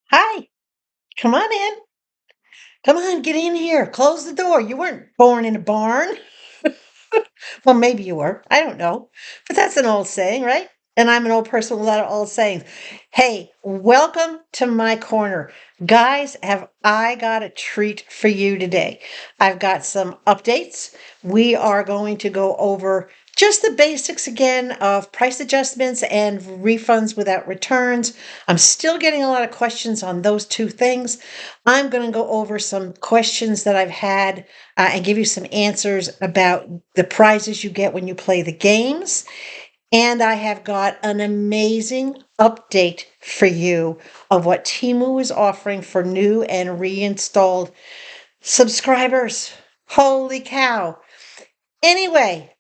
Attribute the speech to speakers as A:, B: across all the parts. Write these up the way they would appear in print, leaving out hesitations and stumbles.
A: Hi, come on in. Come on, get in here. Close the door. You weren't born in a barn. Well, maybe you were. I don't know. But that's an old saying, right? And I'm an old person with a lot of old sayings. Hey, welcome to my corner. Guys, have I got a treat for you today? I've got some updates. We are going to go over just the basics again of price adjustments and refunds without returns. I'm still getting a lot of questions on those two things. I'm going to go over some questions that I've had and give you some answers about the prizes you get when you play the games. And I have got an amazing update for you of what Temu is offering for new and reinstalled subscribers. Holy cow. Anyway,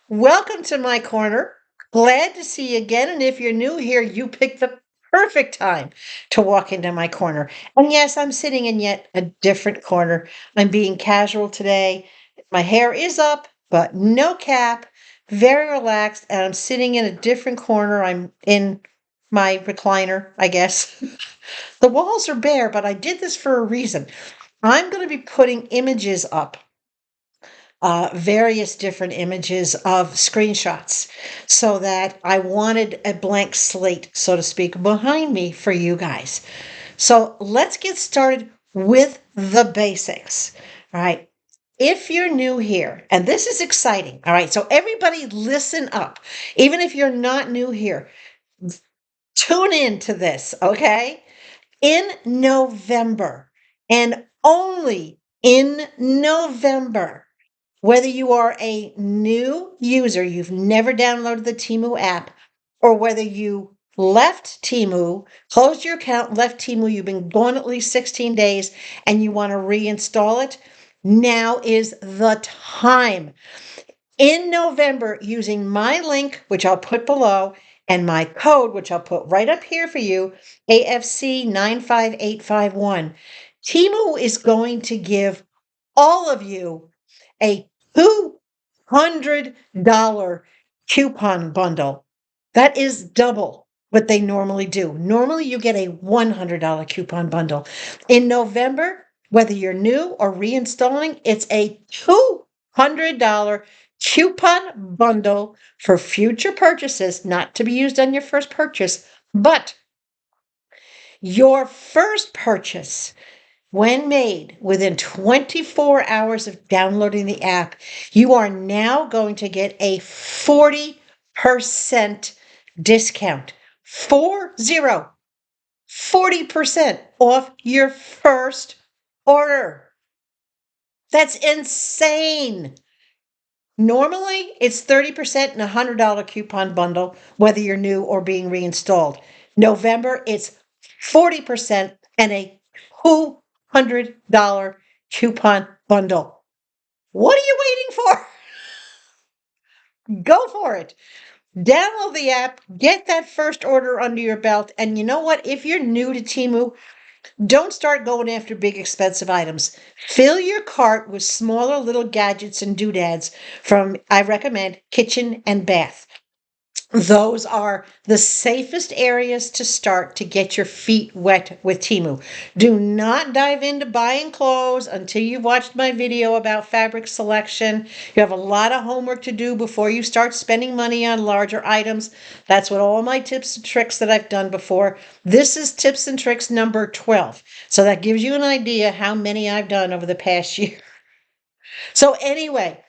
A: welcome to my corner. Glad to see you again. And if you're new here, you picked the perfect time to walk into my corner. And yes, I'm sitting in yet a different corner. I'm being casual today. My hair is up, but no cap, very relaxed. And I'm sitting in a different corner. I'm in my recliner, I guess. The walls are bare, but I did this for a reason. I'm going to be putting images up, various different images of screenshots, so that I wanted a blank slate, so to speak, behind me for you guys. So let's get started with the basics. All right. If you're new here, and this is exciting, all right, so everybody listen up. Even if you're not new here, tune in to this, okay? In November, and only in November, whether you are a new user, you've never downloaded the Temu app, or whether you left Temu, closed your account, left Temu, you've been gone at least 16 days, and you want to reinstall it, now is the time. In November, using my link, which I'll put below, and my code, which I'll put right up here for you, AFC 95851, Temu is going to give all of you a $200 coupon bundle. That is double what they normally do. Normally, you get a $100 coupon bundle. In November, whether you're new or reinstalling, it's a $200 coupon bundle for future purchases, not to be used on your first purchase, but your first purchase, when made within 24 hours of downloading the app, you are now going to get a 40% discount. 40% off your first order. That's insane. Normally, it's 30% and a $100 coupon bundle, whether you're new or being reinstalled. November, it's 40% and a $200 coupon bundle. What are you waiting for? Go for it. Download the app, get that first order under your belt. And you know what? If you're new to Temu, don't start going after big expensive items. Fill your cart with smaller little gadgets and doodads from, I recommend, kitchen and bath. Those are the safest areas to start to get your feet wet with Temu. Do not dive into buying clothes until you've watched my video about fabric selection. You have a lot of homework to do before you start spending money on larger items. That's what all my tips and tricks that I've done before. This is tips and tricks number 12. So that gives you an idea how many I've done over the past year. So anyway,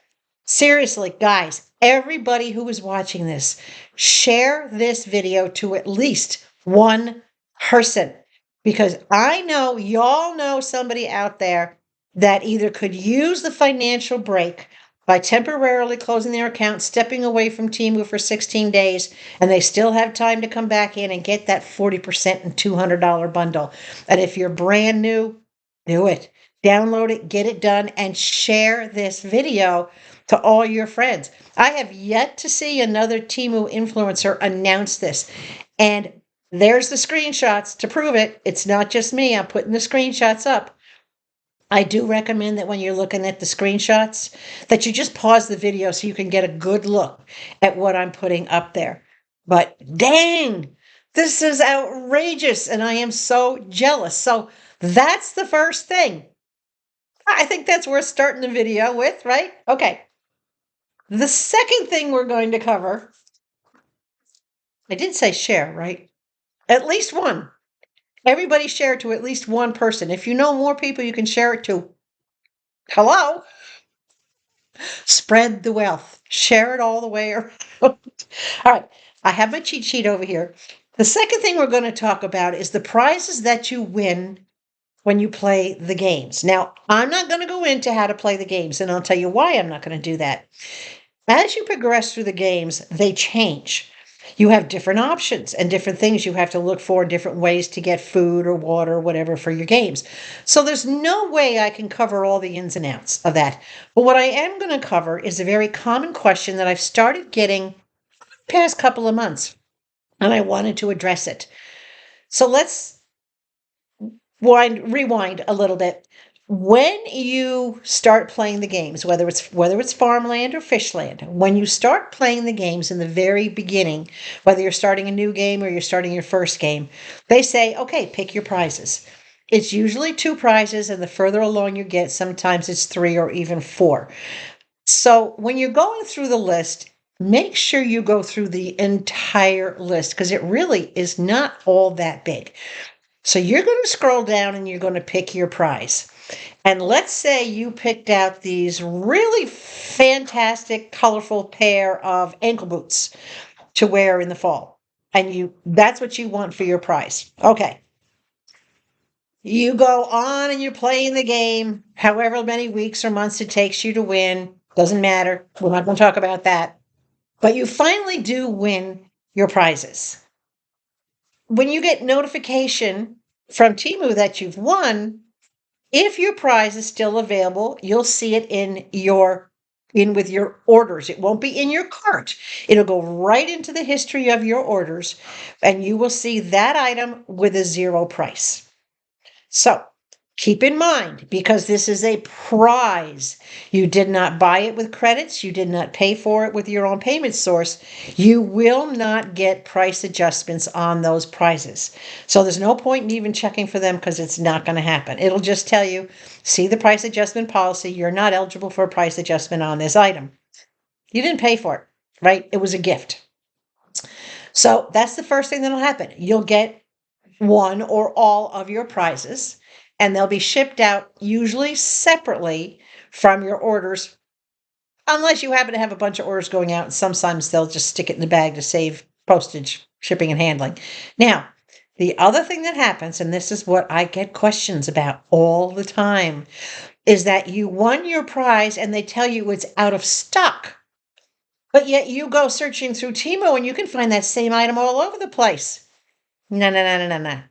A: seriously, guys, everybody who is watching this, share this video to at least one person, because I know y'all know somebody out there that either could use the financial break by temporarily closing their account, stepping away from Temu for 16 days, and they still have time to come back in and get that 40% and $200 bundle. And if you're brand new, do it. Download it, get it done, and share this video to all your friends. I have yet to see another Temu influencer announce this. And there's the screenshots to prove it. It's not just me. I'm putting the screenshots up. I do recommend that when you're looking at the screenshots, that you just pause the video so you can get a good look at what I'm putting up there. But dang, This is outrageous, and I am so jealous. So that's the first thing. I think that's worth starting the video with, right? Okay. The second thing we're going to cover, I did say share, right? At least one. Everybody share it to at least one person. If you know more people you can share it to, hello? Spread the wealth. Share it all the way around. All right. I have my cheat sheet over here. The second thing we're going to talk about is the prizes that you win when you play the games. Now, I'm not going to go into how to play the games, and I'll tell you why I'm not going to do that. As you progress through the games, they change. You have different options and different things you have to look for, different ways to get food or water or whatever for your games. So there's no way I can cover all the ins and outs of that. But what I am going to cover is a very common question that I've started getting the past couple of months, and I wanted to address it. So let's rewind a little bit. When you start playing the games, whether it's farmland or fishland, when you start playing the games in the very beginning, whether you're starting a new game or you're starting your first game, they say, okay, pick your prizes. It's usually 2 prizes, and the further along you get, sometimes it's 3 or even 4. So when you're going through the list, make sure you go through the entire list because it really is not all that big. So you're going to scroll down and you're going to pick your prize. And let's say you picked out these really fantastic, colorful pair of ankle boots to wear in the fall. And that's what you want for your prize. Okay. You go on and you're playing the game, however many weeks or months it takes you to win. Doesn't matter. We're not going to talk about that. But you finally do win your prizes. When you get notification from Temu that you've won, if your prize is still available, you'll see it in with your orders. It won't be in your cart. It'll go right into the history of your orders, and you will see that item with a 0 price. So keep in mind, because this is a prize, you did not buy it with credits, you did not pay for it with your own payment source, you will not get price adjustments on those prizes. So there's no point in even checking for them because it's not going to happen. It'll just tell you, see the price adjustment policy, you're not eligible for a price adjustment on this item. You didn't pay for it, right? It was a gift. So that's the first thing that'll happen. You'll get one or all of your prizes, and they'll be shipped out usually separately from your orders, unless you happen to have a bunch of orders going out, and sometimes they'll just stick it in the bag to save postage, shipping, and handling. Now, the other thing that happens, and this is what I get questions about all the time, is that you won your prize and they tell you it's out of stock. But yet you go searching through Temu and you can find that same item all over the place. No, no, no, no, no, no.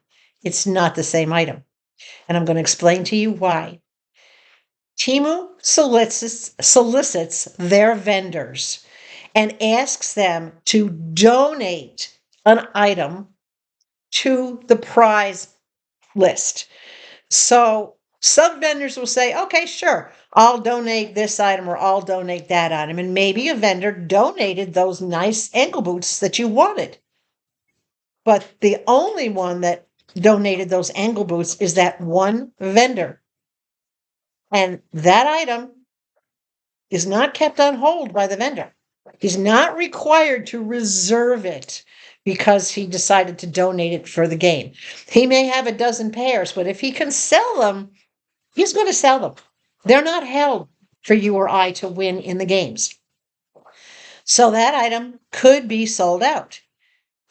A: It's not the same item. And I'm going to explain to you why. Temu solicits their vendors and asks them to donate an item to the prize list. So some vendors will say, okay, sure, I'll donate this item or I'll donate that item. And maybe a vendor donated those nice ankle boots that you wanted. But the only one that donated those ankle boots is that one vendor. And that item is not kept on hold by the vendor. He's not required to reserve it because he decided to donate it for the game. He may have a dozen pairs, but if he can sell them, he's going to sell them. They're not held for you or I to win in the games. So that item could be sold out.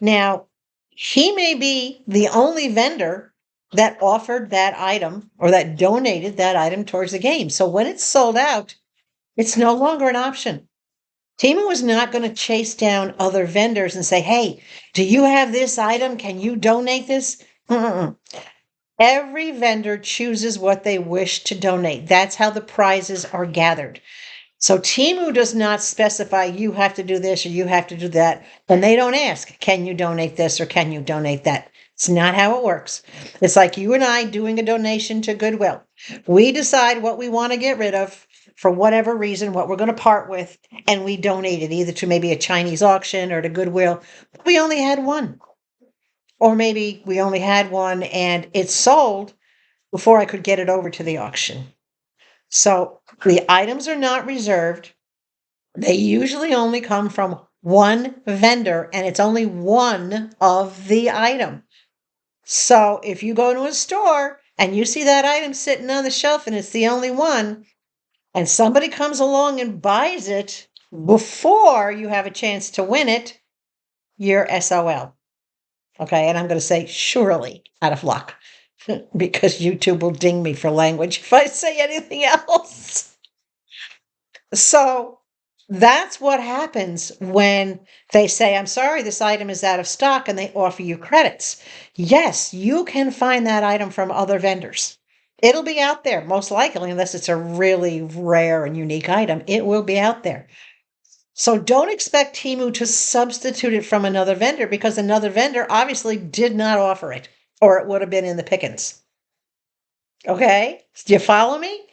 A: Now, he may be the only vendor that offered that item or that donated that item towards the game. So when it's sold out, it's no longer an option. Temu is not going to chase down other vendors and say, hey, do you have this item? Can you donate this? Mm-mm. Every vendor chooses what they wish to donate. That's how the prizes are gathered. So Temu does not specify you have to do this or you have to do that. And they don't ask, can you donate this or can you donate that? It's not how it works. It's like you and I doing a donation to Goodwill. We decide what we want to get rid of for whatever reason, what we're going to part with, and we donate it either to maybe a Chinese auction or to Goodwill. We only had one. Or maybe we only had one and it sold before I could get it over to the auction. So the items are not reserved. They usually only come from one vendor and it's only one of the item. So if you go to a store and you see that item sitting on the shelf and it's the only one, and somebody comes along and buys it before you have a chance to win it, you're SOL. Okay, and I'm going to say surely out of luck because YouTube will ding me for language if I say anything else. So that's what happens when they say, I'm sorry, this item is out of stock, and they offer you credits. Yes, you can find that item from other vendors. It'll be out there, most likely, unless it's a really rare and unique item, it will be out there. So don't expect Temu to substitute it from another vendor because another vendor obviously did not offer it, or it would have been in the pickings. Okay? Do you follow me?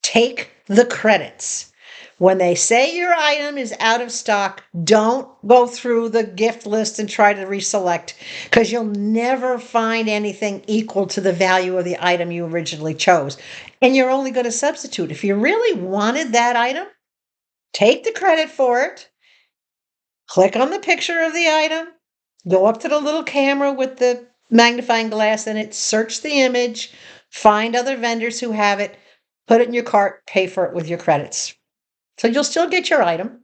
A: Take the credits. When they say your item is out of stock, don't go through the gift list and try to reselect because you'll never find anything equal to the value of the item you originally chose. And you're only going to substitute. If you really wanted that item, take the credit for it, click on the picture of the item, go up to the little camera with the magnifying glass in it, search the image, find other vendors who have it, put it in your cart, pay for it with your credits. So you'll still get your item.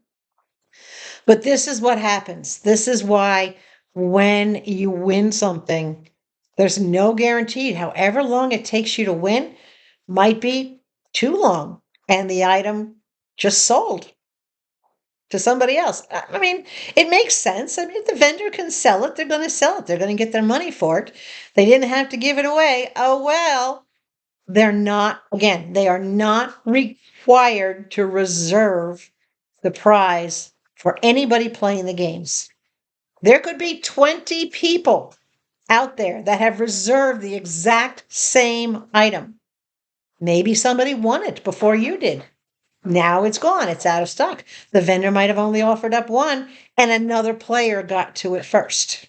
A: But this is what happens. This is why when you win something, there's no guarantee. However long it takes you to win might be too long, and the item just sold to somebody else. I mean, it makes sense. I mean, if the vendor can sell it, they're going to sell it. They're going to get their money for it. They didn't have to give it away. Oh, well, they're not, again, they are not required to reserve the prize for anybody playing the games. There could be 20 people out there that have reserved the exact same item. Maybe somebody won it before you did. Now it's gone. It's out of stock. The vendor might have only offered up one and another player got to it first.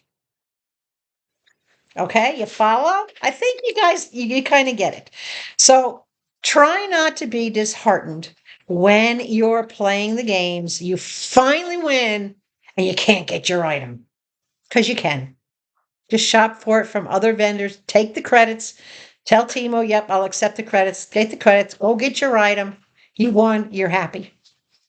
A: Okay, you follow? I think you guys, you kind of get it. So try not to be disheartened when you're playing the games, you finally win and you can't get your item because you can. Just shop for it from other vendors, take the credits, tell Temu, yep, I'll accept the credits, take the credits, go get your item. You won, you're happy.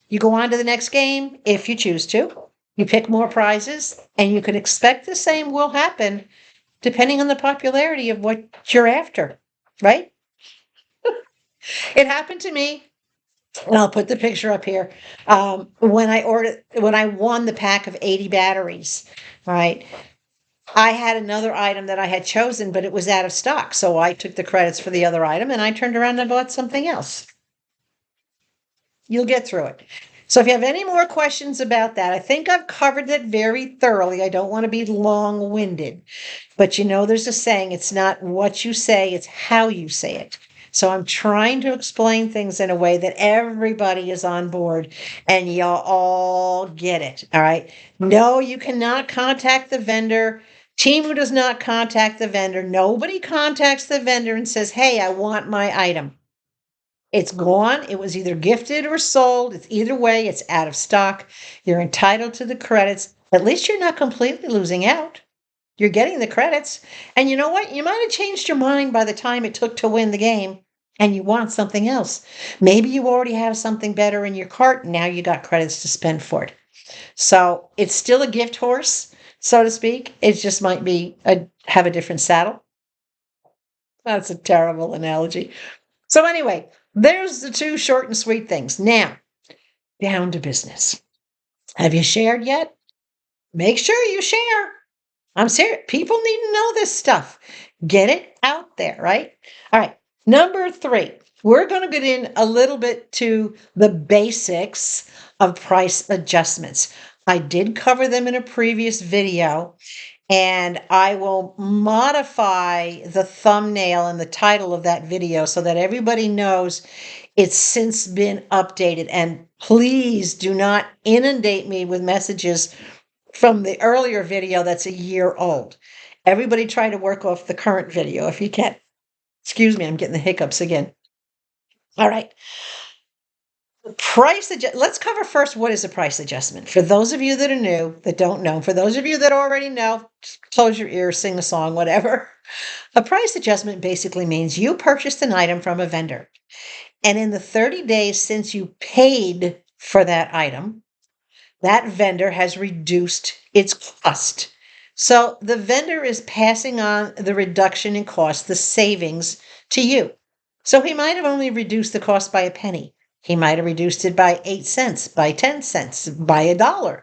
A: You go on to the next game if you choose to. You pick more prizes, and you can expect the same will happen depending on the popularity of what you're after, right? It happened to me, and I'll put the picture up here. When I won the pack of 80 batteries, right? I had another item that I had chosen, but it was out of stock. So I took the credits for the other item and I turned around and bought something else. You'll get through it. So if you have any more questions about that, I think I've covered it very thoroughly. I don't want to be long-winded, but there's a saying, it's not what you say, it's how you say it. So I'm trying to explain things in a way that everybody is on board and y'all all get it. All right. No, you cannot contact the vendor. Temu does not contact the vendor. Nobody contacts the vendor and says, hey, I want my item. It's gone. It was either gifted or sold. It's either way, it's out of stock. You're entitled to the credits. At least you're not completely losing out. You're getting the credits. And you know what? You might have changed your mind by the time it took to win the game and you want something else. Maybe you already have something better in your cart and now you got credits to spend for it. So it's still a gift horse, so to speak. It just might be have a different saddle. That's a terrible analogy. So anyway, there's the two short and sweet things. Now, down to business. Have you shared yet? Make sure you share. I'm serious. People need to know this stuff. Get it out there, right? All right. Number 3, we're going to get in a little bit to the basics of price adjustments. I did cover them in a previous video, and I will modify the thumbnail and the title of that video so that everybody knows it's since been updated. And please do not inundate me with messages from the earlier video that's a year old. Everybody try to work off the current video if you can. Excuse me, I'm getting the hiccups again. All right. Let's cover first what is a price adjustment. For those of you that are new, that don't know, for those of you that already know, just close your ears, sing a song, whatever. A price adjustment basically means you purchased an item from a vendor, and in the 30 days since you paid for that item, that vendor has reduced its cost. So the vendor is passing on the reduction in cost, the savings, to you. So he might have only reduced the cost by a penny. He might have reduced it by 8 cents, by 10 cents, by $1.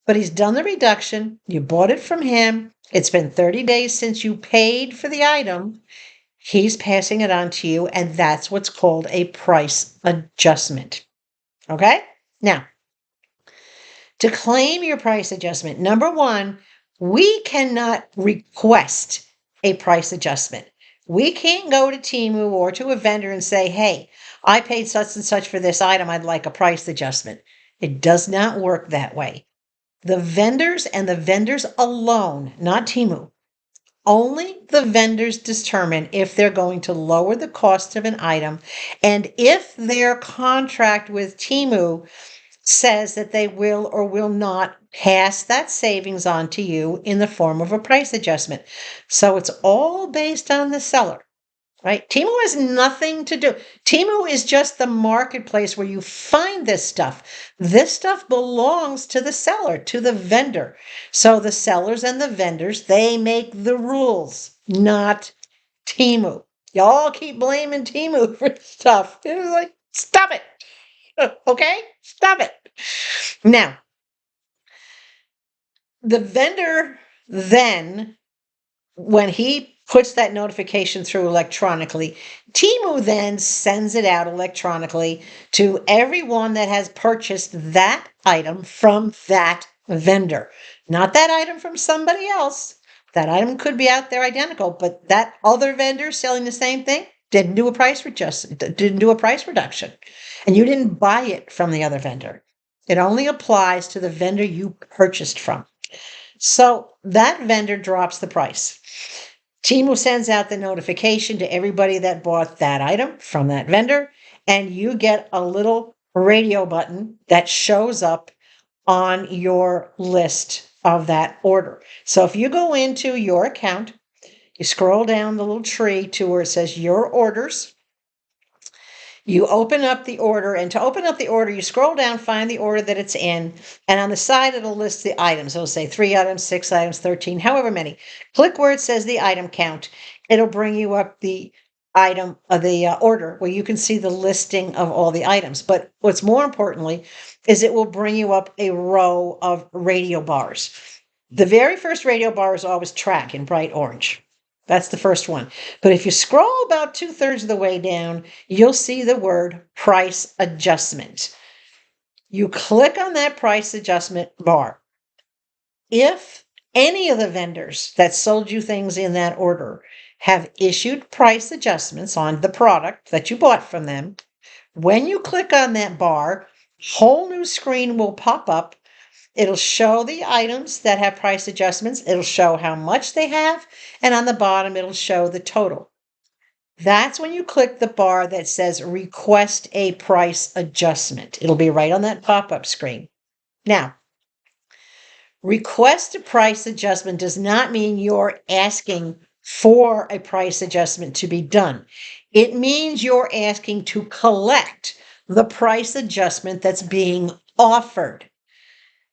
A: But he's done the reduction. You bought it from him. It's been 30 days since you paid for the item. He's passing it on to you, and that's what's called a price adjustment. Okay? Now, to claim your price adjustment, number one, we cannot request a price adjustment. We can't go to Temu or to a vendor and say, hey, I paid such and such for this item. I'd like a price adjustment. It does not work that way. The vendors and the vendors alone, not Temu, only the vendors determine if they're going to lower the cost of an item, and if their contract with Temu says that they will or will not pass that savings on to you in the form of a price adjustment. So it's all based on the seller, right? Temu has nothing to do. Temu is just the marketplace where you find this stuff. This stuff belongs to the seller, to the vendor. So the sellers and the vendors, they make the rules, not Temu. Y'all keep blaming Temu for stuff. It's like, stop it. Okay? Stop it. Now, the vendor then, when he puts that notification through electronically, Temu then sends it out electronically to everyone that has purchased that item from that vendor. Not that item from somebody else. That item could be out there identical, but that other vendor selling the same thing didn't do a price reduction, and you didn't buy it from the other vendor. It only applies to the vendor you purchased from. So that vendor drops the price. Temu sends out the notification to everybody that bought that item from that vendor, and you get a little radio button that shows up on your list of that order. So if you go into your account, you scroll down the little tree to where it says your orders. You open up the order, and to open up the order, you scroll down, find the order that it's in, and on the side it'll list the items. It'll say 3 items, 6 items, 13, however many. Click where it says the item count. It'll bring you up the item of the order where you can see the listing of all the items. But what's more importantly is it will bring you up a row of radio bars. The very first radio bar is always track in bright orange. That's the first one. But if you scroll about 2/3 of the way down, you'll see the word price adjustment. You click on that price adjustment bar. If any of the vendors that sold you things in that order have issued price adjustments on the product that you bought from them, when you click on that bar, a whole new screen will pop up. It'll show the items that have price adjustments. It'll show how much they have. And on the bottom, it'll show the total. That's when you click the bar that says request a price adjustment. It'll be right on that pop-up screen. Now, request a price adjustment does not mean you're asking for a price adjustment to be done. It means you're asking to collect the price adjustment that's being offered.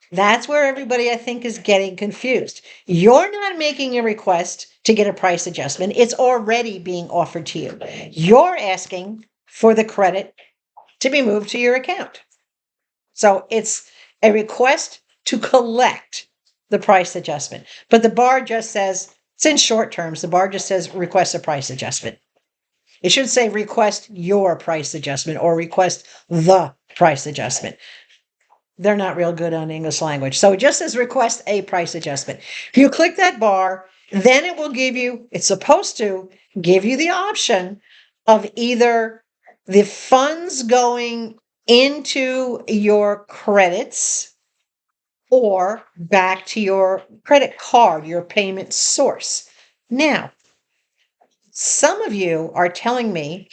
A: That's where everybody, I think, is getting confused. You're not making a request to get a price adjustment. It's already being offered to you. You're asking for the credit to be moved to your account. So it's a request to collect the price adjustment. But the bar just says, it's in short terms, the bar just says request a price adjustment. It should say request your price adjustment or request the price adjustment. They're not real good on English language. So it just says request a price adjustment. If you click that bar, then it will give you, it's supposed to give you the option of either the funds going into your credits or back to your credit card, your payment source. Now, some of you are telling me,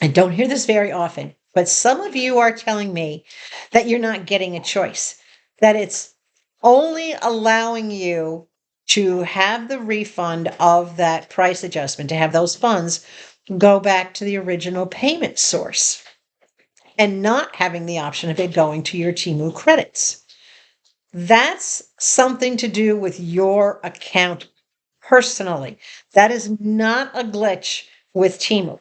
A: I don't hear this very often, but some of you are telling me that you're not getting a choice, that it's only allowing you to have the refund of that price adjustment, to have those funds go back to the original payment source and not having the option of it going to your Temu credits. That's something to do with your account personally. That is not a glitch with Temu.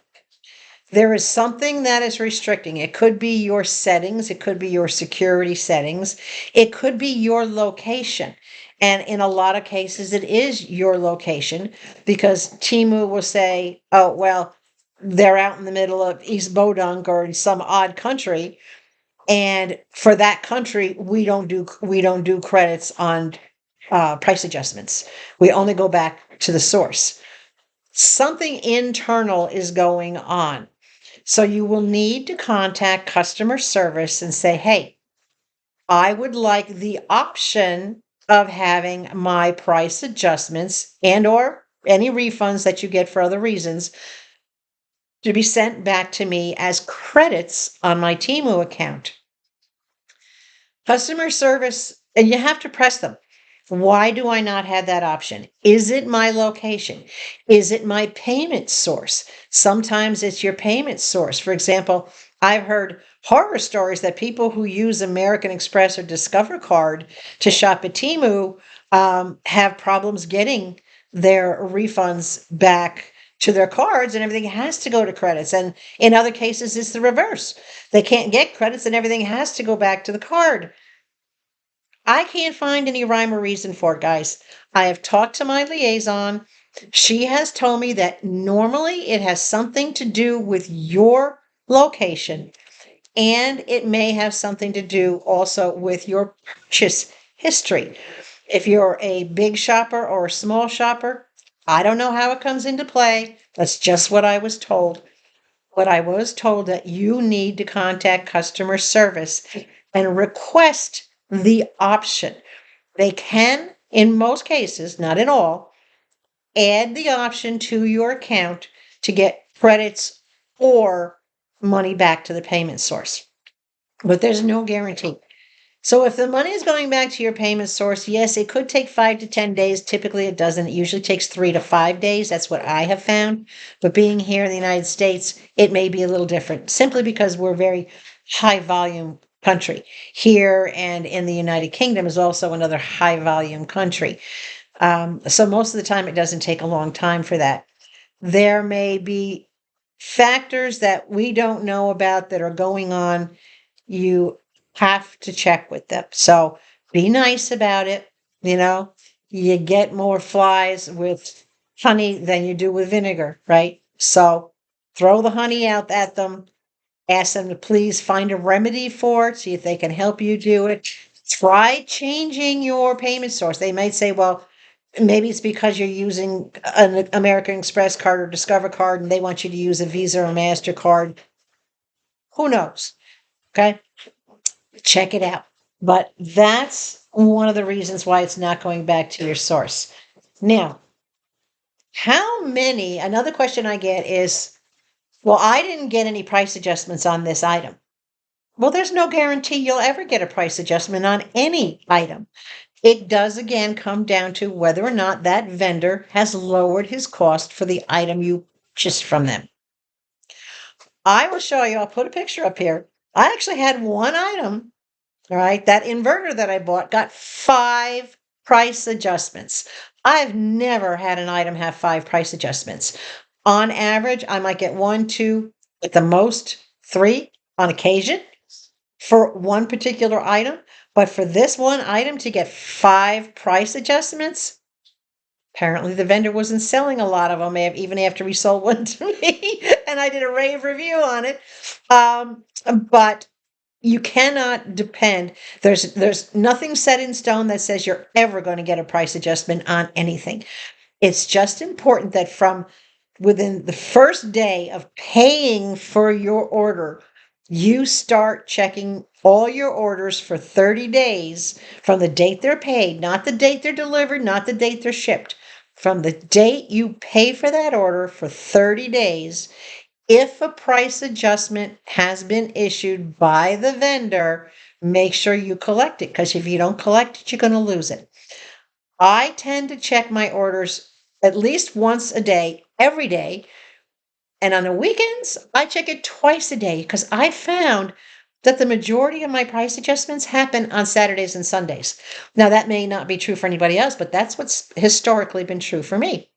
A: There is something that is restricting. It could be your settings. It could be your security settings. It could be your location. And in a lot of cases, it is your location because Temu will say, oh, well, they're out in the middle of East Bodunk or in some odd country. And for that country, we don't do credits on price adjustments. We only go back to the source. Something internal is going on. So you will need to contact customer service and say, hey, I would like the option of having my price adjustments and or any refunds that you get for other reasons to be sent back to me as credits on my Temu account. Customer service, and you have to press them. Why do I not have that option? Is it my location? Is it my payment source? Sometimes it's your payment source. For example, I've heard horror stories that people who use American Express or Discover Card to shop at Temu have problems getting their refunds back to their cards, and everything has to go to credits. And in other cases, it's the reverse. They can't get credits and everything has to go back to the card. I can't find any rhyme or reason for it, guys. I have talked to my liaison. She has told me that normally it has something to do with your location, and it may have something to do also with your purchase history. If you're a big shopper or a small shopper, I don't know how it comes into play. That's just what I was told. But I was told that you need to contact customer service and request the option. They can, in most cases, not in all, add the option to your account to get credits or money back to the payment source. But there's no guarantee. So if the money is going back to your payment source, yes, it could take 5 to 10 days. Typically, it doesn't. It usually takes 3 to 5 days. That's what I have found. But being here in the United States, it may be a little different simply because we're a very high volume country. Here and in the United Kingdom is also another high volume country. So most of the time, it doesn't take a long time for that. There may be factors that we don't know about that are going on. You have to check with them. So be nice about it. You know, you get more flies with honey than you do with vinegar, right? So throw the honey out at them. Ask them to please find a remedy for it, see if they can help you do it. Try changing your payment source. They might say, well, maybe it's because you're using an American Express card or Discover card and they want you to use a Visa or MasterCard. Who knows? Okay. Check it out. But that's one of the reasons why it's not going back to your source. Now, another question I get is, well, I didn't get any price adjustments on this item. Well, there's no guarantee you'll ever get a price adjustment on any item. It does again come down to whether or not that vendor has lowered his cost for the item you purchased from them. I will show you, I'll put a picture up here. I actually had one item. All right, that inverter that I bought got 5 price adjustments. I've never had an item have 5 price adjustments. On average, I might get 1, 2, at the most 3 on occasion for one particular item. But for this one item to get 5 price adjustments, apparently the vendor wasn't selling a lot of them, even after he sold one to me, and I did a rave review on it. But you cannot depend. There's nothing set in stone that says you're ever going to get a price adjustment on anything. It's just important that from within the first day of paying for your order, you start checking all your orders for 30 days from the date they're paid, not the date they're delivered, not the date they're shipped. From the date you pay for that order for 30 days, if a price adjustment has been issued by the vendor, make sure you collect it, because if you don't collect it, you're going to lose it. I tend to check my orders at least once a day, every day. And on the weekends, I check it twice a day because I found that the majority of my price adjustments happen on Saturdays and Sundays. Now, that may not be true for anybody else, but that's what's historically been true for me.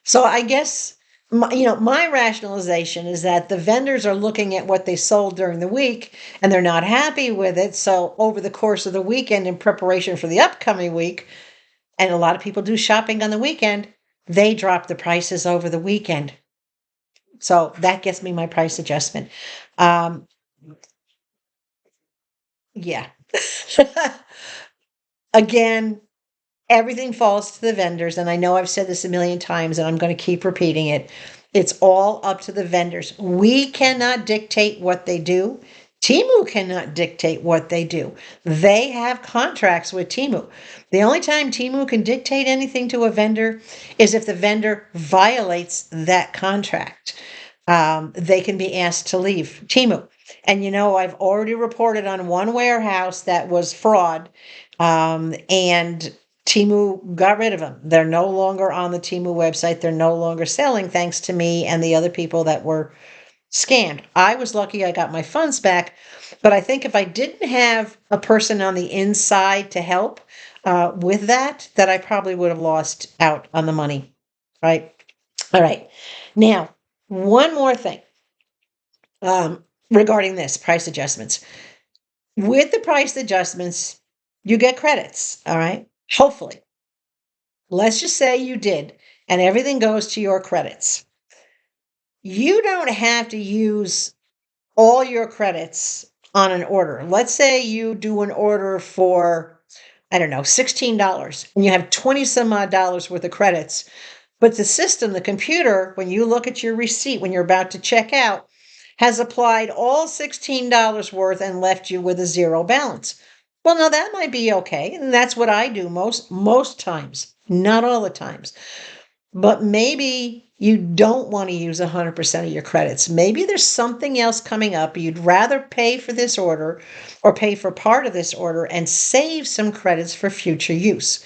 A: So I guess my rationalization is that the vendors are looking at what they sold during the week and they're not happy with it. So over the course of the weekend, in preparation for the upcoming week, and a lot of people do shopping on the weekend, they drop the prices over the weekend. So that gets me my price adjustment. Um, yeah. Again, everything falls to the vendors, and I know I've said this a million times, and I'm going to keep repeating it. It's all up to the vendors. We cannot dictate what they do. Temu cannot dictate what they do. They have contracts with Temu. The only time Temu can dictate anything to a vendor is if the vendor violates that contract. They can be asked to leave Temu. And I've already reported on one warehouse that was fraud, and Temu got rid of them. They're no longer on the Temu website. They're no longer selling, thanks to me and the other people that were scammed. I was lucky I got my funds back, but I think if I didn't have a person on the inside to help with that I probably would have lost out on the money, right? All right. Now, one more thing regarding this price adjustments. With the price adjustments, you get credits, all right? Hopefully. Let's just say you did, and everything goes to your credits. You don't have to use all your credits on an order. Let's say you do an order for, I don't know, $16, and you have 20 some odd dollars worth of credits. But the system, the computer, when you look at your receipt, when you're about to check out, has applied all $16 worth and left you with a zero balance. Well, now that might be okay. And that's what I do most times, not all the times. But maybe you don't want to use 100% of your credits. Maybe there's something else coming up. You'd rather pay for this order or pay for part of this order and save some credits for future use.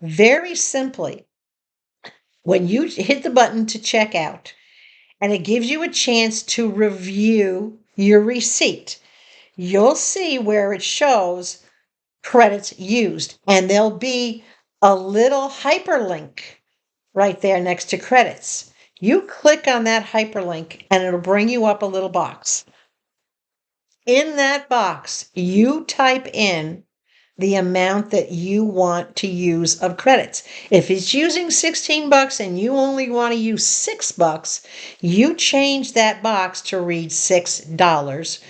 A: Very simply, when you hit the button to check out and it gives you a chance to review your receipt, you'll see where it shows credits used, and there'll be a little hyperlink right there next to credits. You click on that hyperlink and it'll bring you up a little box. In that box, you type in the amount that you want to use of credits. If it's using $16 and you only want to use $6, you change that box to read $6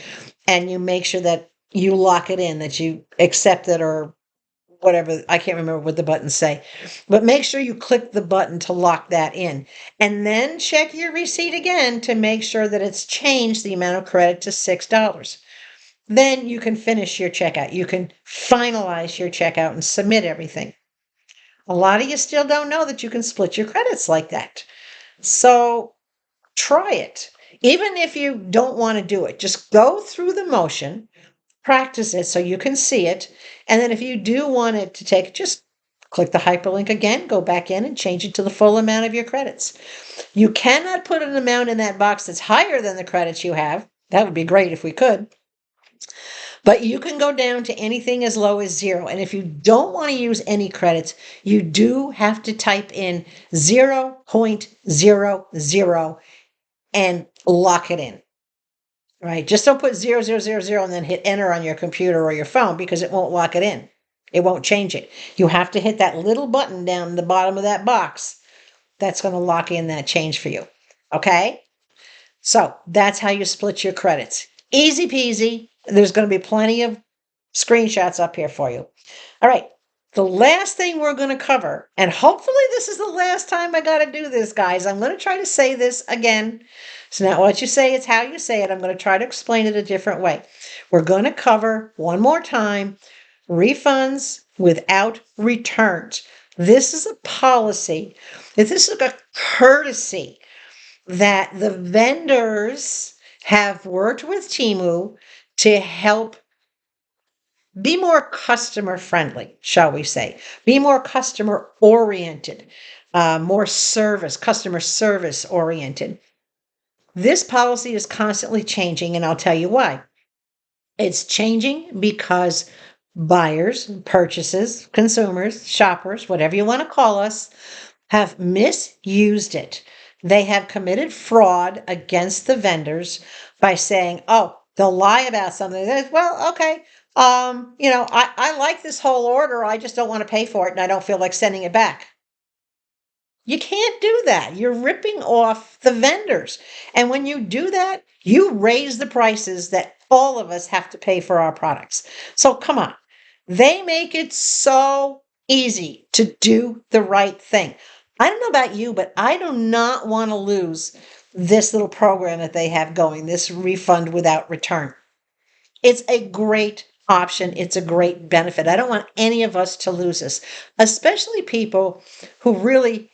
A: and you make sure that you lock it in, that you accept it or whatever. I can't remember what the buttons say, but make sure you click the button to lock that in and then check your receipt again to make sure that it's changed the amount of credit to $6. Then you can finish your checkout. You can finalize your checkout and submit everything. A lot of you still don't know that you can split your credits like that. So try it. Even if you don't want to do it, just go through the motion, practice it so you can see it. And then if you do want it to take, just click the hyperlink again, go back in and change it to the full amount of your credits. You cannot put an amount in that box that's higher than the credits you have. That would be great if we could. But you can go down to anything as low as 0. And if you don't want to use any credits, you do have to type in 0.00 and lock it in. Right? Just don't put 0000 and then hit enter on your computer or your phone, because it won't lock it in. It won't change it. You have to hit that little button down the bottom of that box. That's going to lock in that change for you. Okay? So that's how you split your credits. Easy peasy. There's going to be plenty of screenshots up here for you. All right. The last thing we're going to cover, and hopefully this is the last time I got to do this, guys. I'm going to try to say this again. It's not what you say, it's how you say it. I'm going to try to explain it a different way. We're going to cover one more time refunds without returns. This is a policy, this is a courtesy that the vendors have worked with Temu to help be more customer friendly, shall we say, be more customer oriented, more customer service oriented. This policy is constantly changing, and I'll tell you why. It's changing because buyers, purchases, consumers, shoppers, whatever you want to call us, have misused it. They have committed fraud against the vendors by saying, oh, they'll lie about something. Well, okay. I like this whole order. I just don't want to pay for it and I don't feel like sending it back. You can't do that. You're ripping off the vendors. And when you do that, you raise the prices that all of us have to pay for our products. So come on. They make it so easy to do the right thing. I don't know about you, but I do not want to lose this little program that they have going, this refund without return. It's a great option. It's a great benefit. I don't want any of us to lose this, especially people who really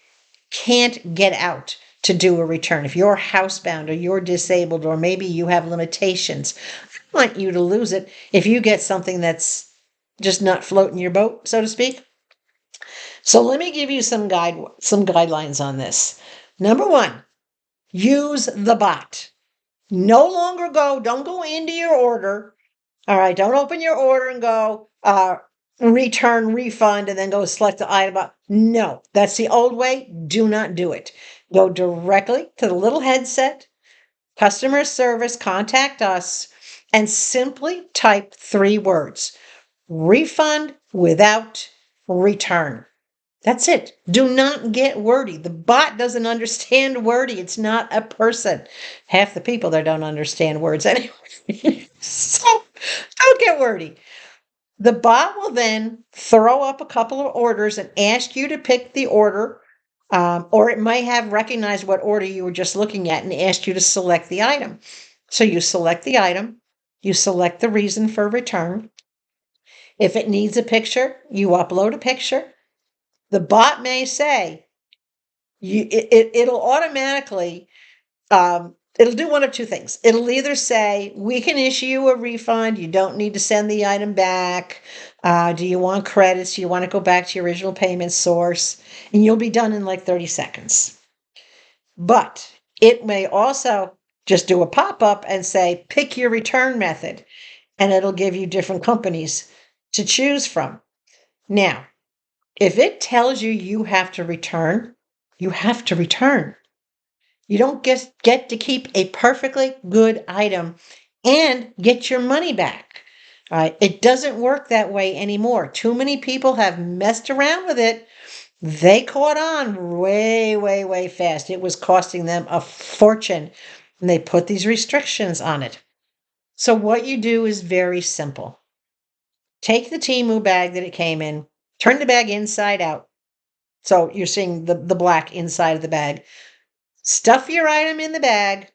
A: can't get out to do a return. If you're housebound or you're disabled or maybe you have limitations, I don't want you to lose it if you get something that's just not floating your boat, so to speak. So let me give you some guidelines on this. Number one, use the bot. Don't go into your order. All right, don't open your order and go return, refund, and then go select the item. No, that's the old way. Do not do it. Go directly to the little headset, customer service, contact us, and simply type 3 words. Refund without return. That's it. Do not get wordy. The bot doesn't understand wordy. It's not a person. Half the people there don't understand words anyway. So don't get wordy. The bot will then throw up a couple of orders and ask you to pick the order, or it might have recognized what order you were just looking at and asked you to select the item. So you select the item, you select the reason for return. If it needs a picture, you upload a picture. The bot may say, it'll automatically, it'll do one of two things. It'll either say, we can issue you a refund. You don't need to send the item back. Do you want credits? Do you want to go back to your original payment source? And you'll be done in like 30 seconds. But it may also just do a pop-up and say, pick your return method. And it'll give you different companies to choose from. Now, if it tells you you have to return, you have to return. You don't get to keep a perfectly good item and get your money back. All right? It doesn't work that way anymore. Too many people have messed around with it. They caught on way, way, way fast. It was costing them a fortune, and they put these restrictions on it. So what you do is very simple. Take the Temu bag that it came in, turn the bag inside out. So you're seeing the black inside of the bag. Stuff your item in the bag,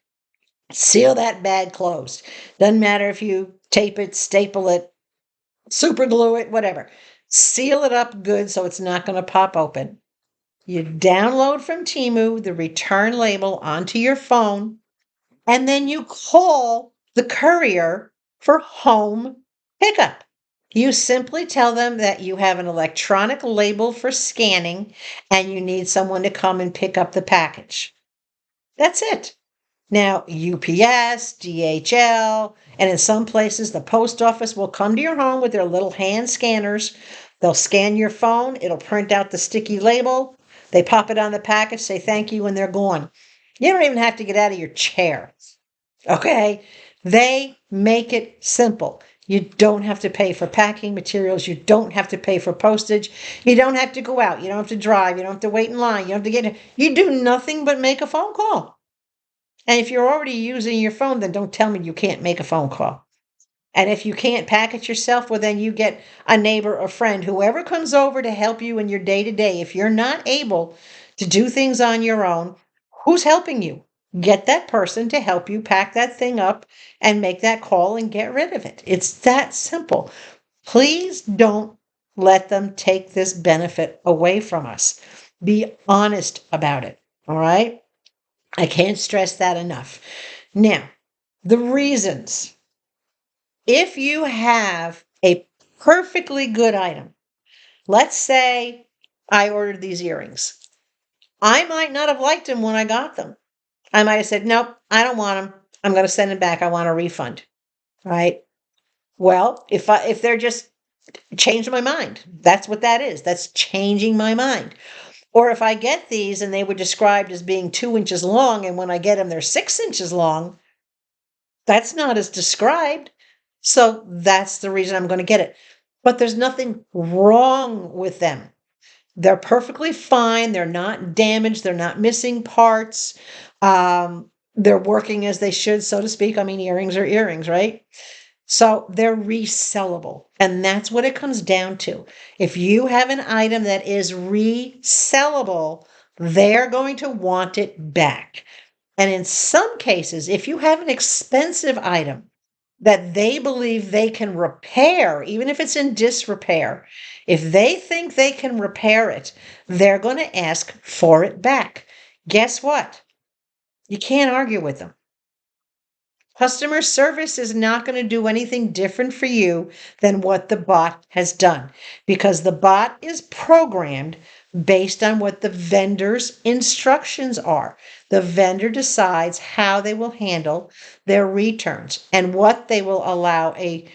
A: seal that bag closed. Doesn't matter if you tape it, staple it, super glue it, whatever. Seal it up good so it's not going to pop open. You download from Temu the return label onto your phone, and then you call the courier for home pickup. You simply tell them that you have an electronic label for scanning and you need someone to come and pick up the package. That's it. Now, UPS, DHL, and in some places, the post office will come to your home with their little hand scanners. They'll scan your phone. It'll print out the sticky label. They pop it on the package, say thank you, and they're gone. You don't even have to get out of your chair. Okay? They make it simple. You don't have to pay for packing materials. You don't have to pay for postage. You don't have to go out. You don't have to drive. You don't have to wait in line. You don't have to you do nothing but make a phone call. And if you're already using your phone, then don't tell me you can't make a phone call. And if you can't pack it yourself, well, then you get a neighbor or friend, whoever comes over to help you in your day to day. If you're not able to do things on your own, who's helping you? Get that person to help you pack that thing up and make that call and get rid of it. It's that simple. Please don't let them take this benefit away from us. Be honest about it. All right. I can't stress that enough. Now, the reasons. If you have a perfectly good item, let's say I ordered these earrings. I might not have liked them when I got them. I might have said, nope, I don't want them. I'm going to send them back. I want a refund. Right? Well, if they're just changed my mind, that's what that is. That's changing my mind. Or if I get these and they were described as being 2 inches long, and when I get them, they're 6 inches long, that's not as described. So that's the reason I'm going to get it. But there's nothing wrong with them. They're perfectly fine. They're not damaged. They're not missing parts. They're working as they should, so to speak. I mean, earrings are earrings, right? So they're resellable. And that's what it comes down to. If you have an item that is resellable, they're going to want it back. And in some cases, if you have an expensive item that they believe they can repair, even if it's in disrepair, if they think they can repair it, they're going to ask for it back. Guess what? You can't argue with them. Customer service is not going to do anything different for you than what the bot has done, because the bot is programmed based on what the vendor's instructions are. The vendor decides how they will handle their returns and what they will allow a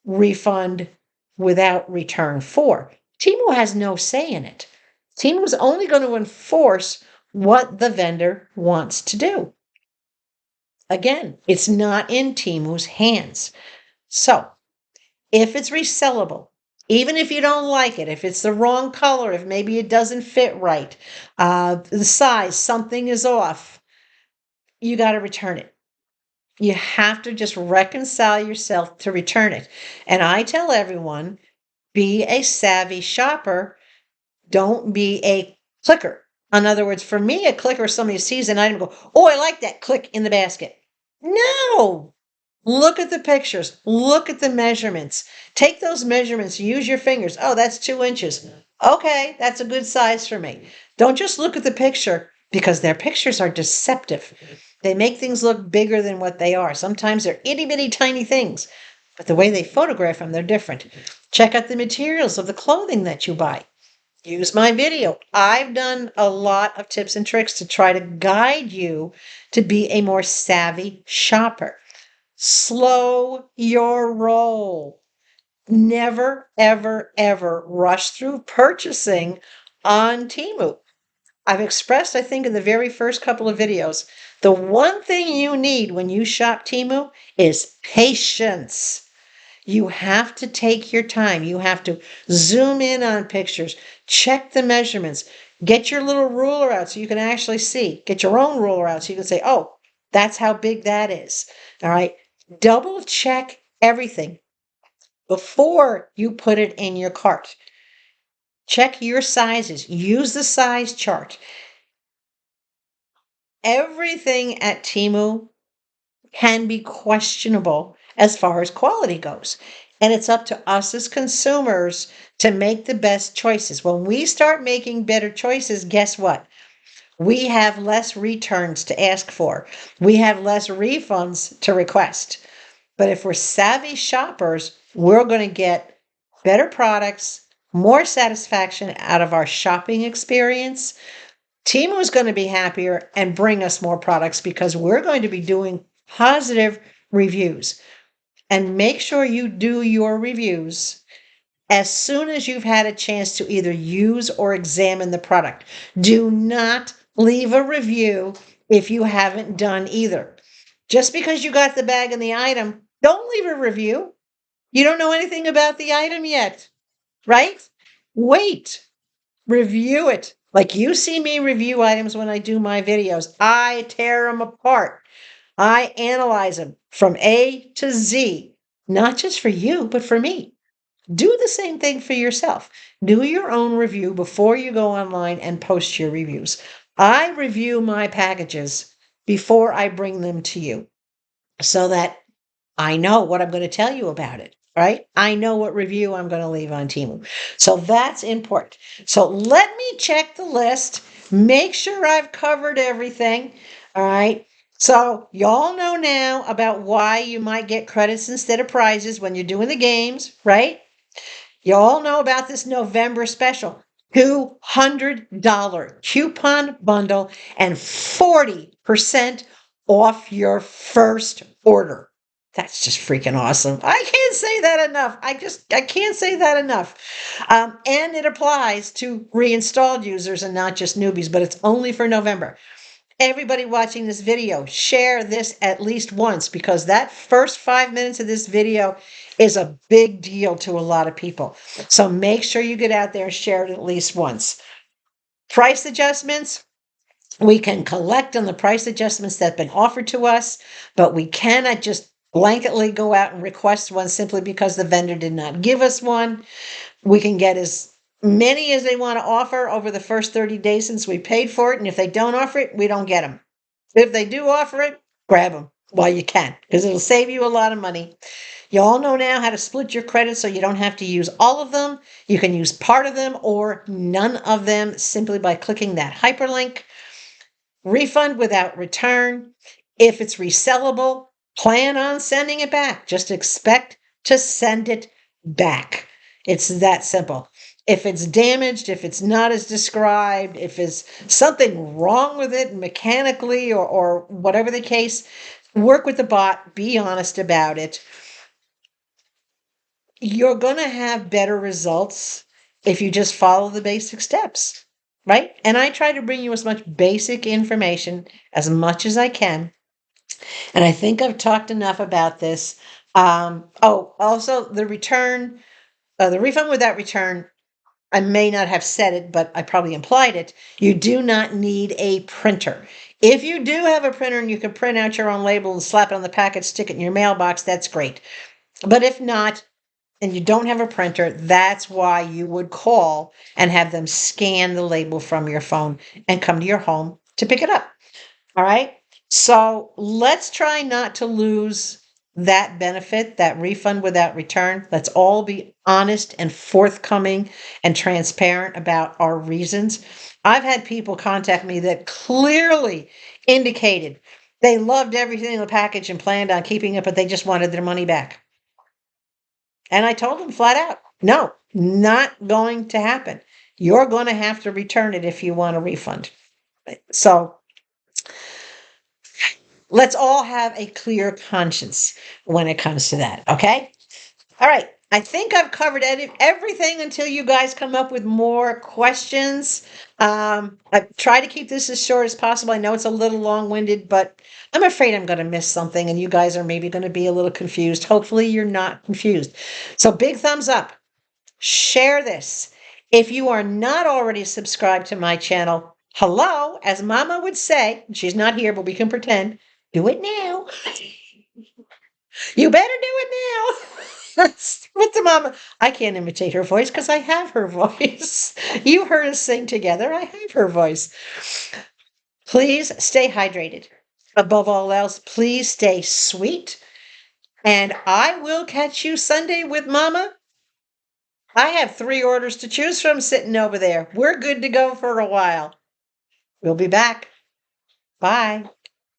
A: refund without return for. Temu has no say in it. Temu is only going to enforce what the vendor wants to do. Again, it's not in Temu's hands. So, if it's resellable, even if you don't like it, if it's the wrong color, if maybe it doesn't fit right, the size, something is off, you got to return it. You have to just reconcile yourself to return it. And I tell everyone, be a savvy shopper. Don't be a clicker. In other words, for me, a clicker, somebody sees an item and go, oh, I like that, click in the basket. No, look at the pictures. Look at the measurements. Take those measurements. Use your fingers. Oh, that's 2 inches. Okay, that's a good size for me. Don't just look at the picture, because their pictures are deceptive. They make things look bigger than what they are. Sometimes they're itty bitty tiny things, but the way they photograph them, they're different. Check out the materials of the clothing that you buy. Use my video. I've done a lot of tips and tricks to try to guide you to be a more savvy shopper. Slow your roll. Never, ever, ever rush through purchasing on Temu. I've expressed, I think, in the very first couple of videos, the one thing you need when you shop Temu is patience. You have to take your time. You have to zoom in on pictures, check the measurements, get your little ruler out so you can actually see. Get your own ruler out so you can say, oh, that's how big that is. All right. Double check everything before you put it in your cart. Check your sizes. Use the size chart. Everything at Temu can be questionable as far as quality goes. And it's up to us as consumers to make the best choices. When we start making better choices, guess what? We have less returns to ask for. We have less refunds to request. But if we're savvy shoppers, we're going to get better products, more satisfaction out of our shopping experience. Temu is going to be happier and bring us more products because we're going to be doing positive reviews. And make sure you do your reviews as soon as you've had a chance to either use or examine the product. Do not leave a review if you haven't done either. Just because you got the bag and the item, don't leave a review. You don't know anything about the item yet, right? Wait, review it. Like you see me review items when I do my videos. I tear them apart. I analyze them from A to Z. not just for you, but for me. Do the same thing for yourself. Do your own review before you go online and post your reviews. I review my packages before I bring them to you so that I know what I'm going to tell you about it, right? I know what review I'm going to leave on Temu. So that's important. So let me check the list, make sure I've covered everything. All right. So y'all know now about why you might get credits instead of prizes when you're doing the games, right? You all know about this November special. $200 coupon bundle and 40% off your first order. That's just freaking awesome. I can't say that enough. I can't say that enough. And it applies to reinstalled users and not just newbies, but it's only for November. Everybody watching this video, share this at least once because that first 5 minutes of this video is a big deal to a lot of people. So make sure you get out there and share it at least once. Price adjustments. We can collect on the price adjustments that have been offered to us, but we cannot just blanketly go out and request one simply because the vendor did not give us one. We can get as many as they want to offer over the first 30 days since we paid for it. And if they don't offer it, we don't get them. If they do offer it, grab them while you can, because it'll save you a lot of money. You all know now how to split your credits so you don't have to use all of them. You can use part of them or none of them simply by clicking that hyperlink. Refund without return. If it's resellable, plan on sending it back. Just expect to send it back. It's that simple. If it's damaged, if it's not as described, if there's something wrong with it mechanically or whatever the case, work with the bot, be honest about it. You're going to have better results if you just follow the basic steps, right? And I try to bring you as much basic information as much as I can. And I think I've talked enough about this. Also the return, the refund without return. I may not have said it, but I probably implied it. You do not need a printer. If you do have a printer and you can print out your own label and slap it on the package, stick it in your mailbox, that's great. But if not, and you don't have a printer, that's why you would call and have them scan the label from your phone and come to your home to pick it up. All right. So let's try not to lose that benefit, that refund without return. Let's all be honest and forthcoming and transparent about our reasons. I've had people contact me that clearly indicated they loved everything in the package and planned on keeping it, but they just wanted their money back. And I told them flat out, no, not going to happen. You're going to have to return it if you want a refund. So let's all have a clear conscience when it comes to that. Okay. All right. I think I've covered everything until you guys come up with more questions. I try to keep this as short as possible. I know it's a little long-winded, but I'm afraid I'm going to miss something and you guys are maybe going to be a little confused. Hopefully you're not confused. So big thumbs up. Share this. If you are not already subscribed to my channel, hello, as Mama would say, she's not here, but we can pretend, do it now. You better do it now. With the Mama. I can't imitate her voice because I have her voice. You heard us sing together. I have her voice. Please stay hydrated. Above all else, please stay sweet. And I will catch you Sunday with Mama. I have 3 orders to choose from sitting over there. We're good to go for a while. We'll be back. Bye.